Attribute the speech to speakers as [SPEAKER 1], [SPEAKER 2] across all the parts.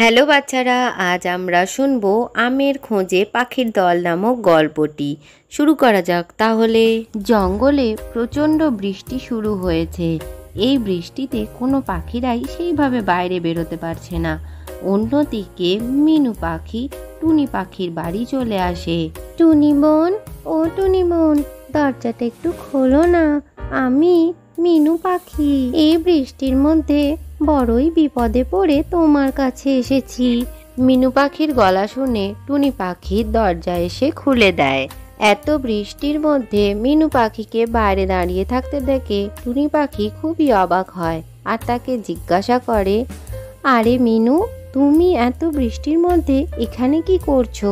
[SPEAKER 1] Hello বাচ্চারা, আজ আমরা শুনবো আমের খোঁজে পাখির দল নামক গল্পটি। শুরু করা যাক তাহলে। জঙ্গলে প্রচণ্ড বৃষ্টি শুরু হয়েছে। এই বৃষ্টিতে কোনো পাখিরাই সেইভাবে বাইরে বেরোতে পারছে না। অন্যদিকে মিনু পাখি টুনি পাখির বাড়ি চলে আসে। টুনি বোন, ও টুনি বোন, দরজাটা একটু খোলো না, আমি মিনু পাখি এই বৃষ্টির মধ্যে বড়ই বিপদে পড়ে তোমার কাছে এসেছি। মিনু পাখির গলা শুনে টুনি পাখি দরজা এসে খুলে দেয়। এত বৃষ্টির মধ্যে মিনু পাখিকে বাইরে দাঁড়িয়ে থাকতে দেখে টুনি পাখি খুবই অবাক হয় আর তাকে জিজ্ঞাসা করে, আরে মিনু, তুমি এত বৃষ্টির মধ্যে এখানে কি করছো?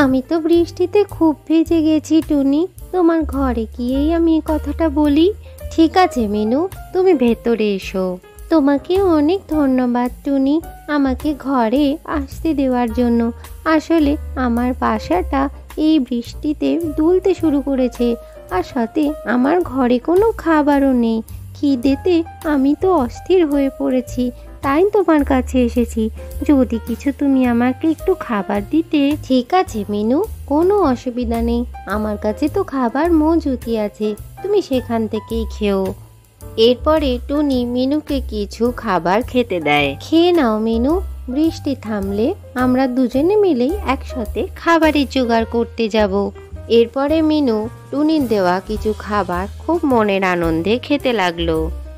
[SPEAKER 1] আমি তো বৃষ্টিতে খুব ভিজে গেছি টুনি, তোমার ঘরে গিয়েই আমি এই কথাটা বলি। ঠিক আছে মিনু, তুমি ভেতরে এসো। তোমাকে অনেক ধন্যবাদ টুনি, আমাকে ঘরে আসতে দেওয়ার জন্য। আসলে আমার বাসাটা এই বৃষ্টিতে দুলতে শুরু করেছে, আর সাথে আমার ঘরে কোনো খাবারও নেই। খিদেতে আমি তো অস্থির হয়ে পড়েছি, তাই তোমার কাছে এসেছি। যদি কিছু তুমি আমাকে একটু খাবার দিতে। ঠিক আছে মিনু, কোনো অসুবিধা নেই, আমার কাছে তো খাবার মজুদই আছে, তুমি সেখান থেকেই খেও। এরপরে টুনি মিনুকে কিছু খাবার খেতে দেয়। খেয়ে নাও মিনু, বৃষ্টি থামলে আমরা দুজনে মিলেই একসাথে খাবারের জোগাড় করতে যাব। এরপরে মিনু টুনির দেওয়া কিছু খাবার খুব মনের আনন্দে খেতে লাগলো।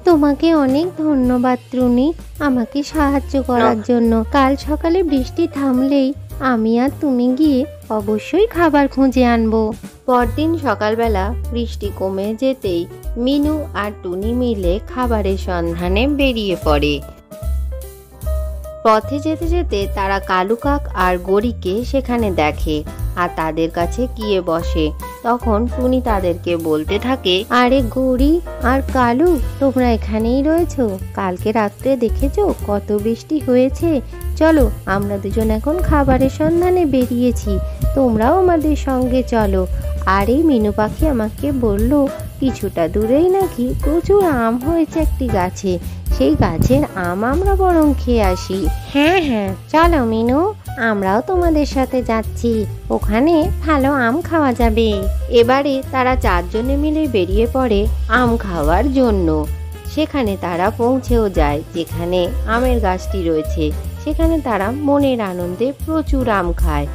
[SPEAKER 1] তোমাকে অনেক ধন্যবাদ টুনি, আমাকে সাহায্য করার জন্য। কাল সকালে বৃষ্টি থামলেই আমি আর তুমি গিয়ে অবশ্যই খাবার খুঁজে আনবো। পরদিন সকালবেলা বৃষ্টি কমে যেতেই মিনু আর টুনি মিলে খাবারের সন্ধানে বেরিয়ে পড়ে। পথে যেতে যেতে তারা কালু কাক আর গড়িকে সেখানে দেখে আর তাদের কাছে গিয়ে বসে। তখন টুনি তাদেরকে বলতে থাকে, আরে গড়ি আর কালু, তোমরা এখানেই রয়েছো? কালকে রাত্রে দেখেছো কত বৃষ্টি হয়েছে? চলো, আমরা দুজন এখন খাবারের সন্ধানে বেরিয়েছি, তোমরাও আমাদের সঙ্গে চলো। আর এই মিনু পাখি আমাকে বলল কিছুটা দূরেই নাকি প্রচুর আম হয়েছে একটি গাছে, সেই গাছের আম আমরা বরং খেয়ে আসি। হ্যাঁ হ্যাঁ, চলো মিনু, আমরাও তোমাদের সাথে যাচ্ছি, ওখানে ভালো আম খাওয়া যাবে। এবারে তারা চারজনে মিলে বেরিয়ে পড়ে আম খাওয়ার জন্য। সেখানে তারা পৌঁছেও যায় যেখানে আমের গাছটি রয়েছে। সেখানে তারা মনের আনন্দে প্রচুর আম খায়,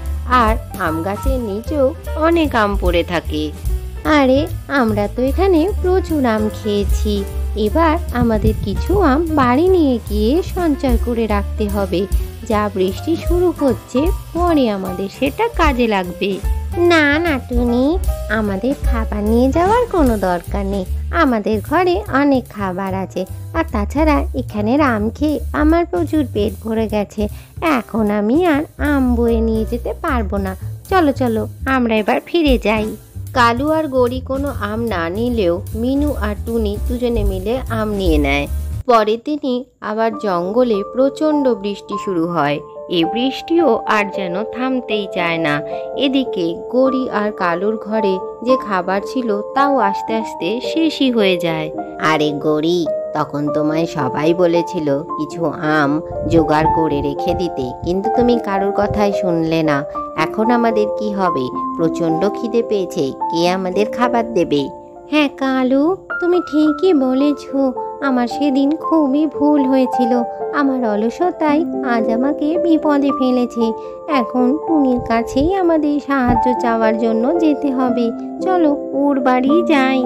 [SPEAKER 1] আর আম গাছের নিচেও অনেক আম পড়ে থাকে। আরে, আমরা তো এখানে প্রচুর আম খেয়েছি, এবার আমাদের কিছু আম বাড়ি নিয়ে গিয়ে সঞ্চয় করে রাখতে হবে। যা বৃষ্টি শুরু হচ্ছে, পরে আমাদের সেটা কাজে লাগবে। না না টুনি, আমাদের খাবার নিয়ে যাওয়ার কোনো দরকার নেই, আমাদের ঘরে অনেক খাবার আছে। আর তাছাড়া এখানের আম খেয়ে আমার প্রচুর পেট ভরে গেছে, এখন আমি আর আম বয়ে নিয়ে যেতে পারবো না। চলো চলো, আমরা এবার ফিরে যাই। কালু আর গড়ি কোনো আম না নিলেও মিনু আর টুনি দুজনে মিলে আম নিয়ে নেয়। পরের দিনই আবার জঙ্গলে প্রচণ্ড বৃষ্টি শুরু হয়। এই বৃষ্টিও আর যেন থামতেই চায় না। এদিকে গড়ি আর কালুর ঘরে যে খাবার ছিল তাও আস্তে আস্তে শেষই হয়ে যায়। আরে গড়ি, তখন তোমায় সবাই বলেছিল কিছু আম জোগাড় করে রেখে দিতে, কিন্তু তুমি কারোর কথাই শুনলে না। এখন আমাদের কি হবে? প্রচণ্ড খিদে পেয়েছে, কে আমাদের খাবার দেবে? হ্যাঁ কালু, তুমি ঠিকই বলেছ, আমার সেদিন খুবই ভুল হয়েছিল। আমার অলসতাই আজ আমাকে বিপদে ফেলেছে। এখন টুনির কাছেই আমাদের সাহায্য চাওয়ার জন্য যেতে হবে। চলো ওর বাড়ি যাই।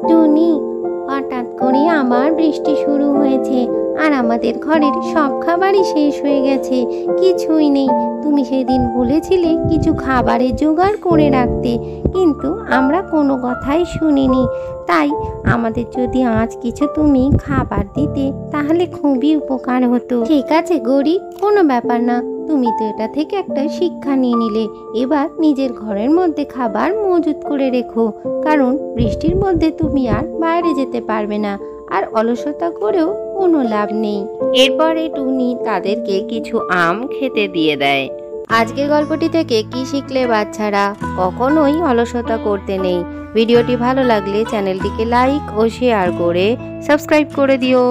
[SPEAKER 1] টুনি, হঠাৎ করে আবার বৃষ্টি শুরু হয়েছে আর আমাদের ঘরের সব খাবারই শেষ হয়ে গেছে, কিছুই নেই। তুমি সেদিন বলেছিলে কিছু খাবারের জোগাড় করে রাখতে, কিন্তু আমরা কোনো কথাই শুনিনি। তাই আমাদের যদি আজ কিছু তুমি খাবার দিতে তাহলে খুবই উপকার হতো। ঠিক আছে গড়ি, কোনো ব্যাপার না, তুমি তো এটা থেকে একটা শিক্ষা নিয়ে নিলে। এবার নিজের ঘরের মধ্যে খাবার মজুত করে রেখো, কারণ বৃষ্টির মধ্যে তুমি আর বাইরে যেতে পারবে না, আর অলসতা করেও কোনো লাভ নেই। এরপরে টুনি তাদেরকে কিছু আম খেতে দিয়ে দেয়। আজকের গল্পটি থেকে কি শিখলে বাচ্চারা? কখনোই অলসতা করতে নেই। ভিডিওটি ভালো লাগলে চ্যানেলটিকে লাইক ও শেয়ার করে সাবস্ক্রাইব করে দিও।